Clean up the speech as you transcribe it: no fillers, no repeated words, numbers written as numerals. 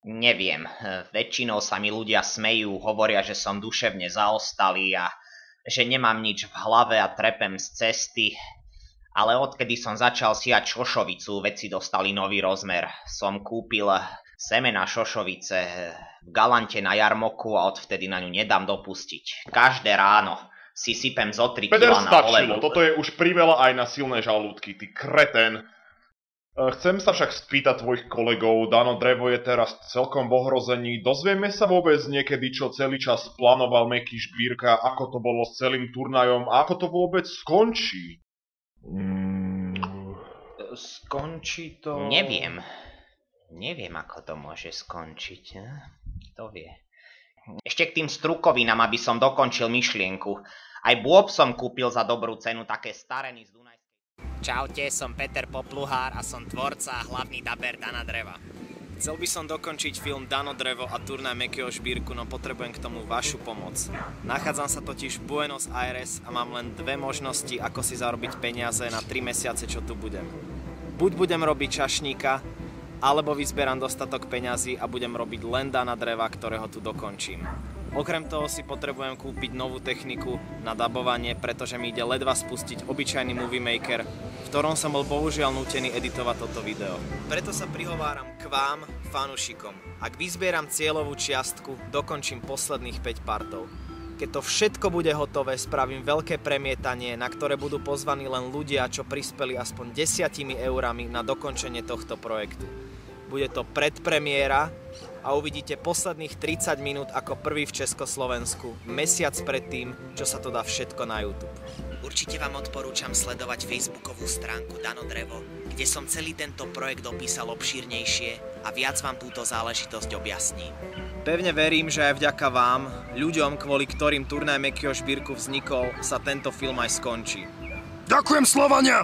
Neviem, väčšinou sa mi ľudia smejú, hovoria, že som duševne zaostalý a že nemám nič v hlave a trepem z cesty. Ale odkedy som začal siať šošovicu, veci dostali nový rozmer. Som kúpil semena šošovice v Galante na jarmoku a odvtedy na ňu nedám dopustiť. Každé ráno si sypem zo 3 Peter, kg na stačilo. polevu. Toto je už priveľa aj na silné žalúdky, ty kreten. Chcem sa však spýtať tvojich kolegov, Dano Drevo je teraz celkom v ohrození. Dozvieme sa vôbec niekedy, čo celý čas plánoval Meky Žbírka, ako to bolo s celým turnajom a ako to vôbec skončí? Skončí to... Neviem, ako to môže skončiť. Kto vie. Ešte k tým strukovinám, aby som dokončil myšlienku. Aj bôb som kúpil za dobrú cenu, také starený z Dunajskej. Čaute, som Peter Popluhár a som tvorca a hlavný daber Dana Dreva. Chcel by som dokončiť film Dano Drevo a turnaj Mekyho Žbírku, no potrebujem k tomu vašu pomoc. Nachádzam sa totiž v Buenos Aires a mám len dve možnosti, ako si zarobiť peniaze na 3 mesiace, čo tu budem. Buď budem robiť čašníka, alebo vyzberám dostatok peňazí a budem robiť len Dana Dreva, ktorého tu dokončím. Okrem toho si potrebujem kúpiť novú techniku na dabovanie, pretože mi ide ledva spustiť obyčajný Movie Maker, v ktorom som bol bohužiaľ nútený editovať toto video. Preto sa prihováram k vám, fanúšikom. Ak vyzbieram cieľovú čiastku, dokončím posledných 5 partov. Keď to všetko bude hotové, spravím veľké premietanie, na ktoré budú pozvaní len ľudia, čo prispeli aspoň 10 eurami na dokončenie tohto projektu. Bude to predpremiéra a uvidíte posledných 30 minút ako prvý v Československu, mesiac predtým, čo sa to dá všetko na YouTube. Určite vám odporúčam sledovať facebookovú stránku Dano Drevo, kde som celý tento projekt opísal obšírnejšie a viac vám túto záležitosť objasní. Pevne verím, že aj vďaka vám, ľuďom, kvôli ktorým turnaj Mekyho Žbírku vznikol, sa tento film aj skončí. Ďakujem, Slovania!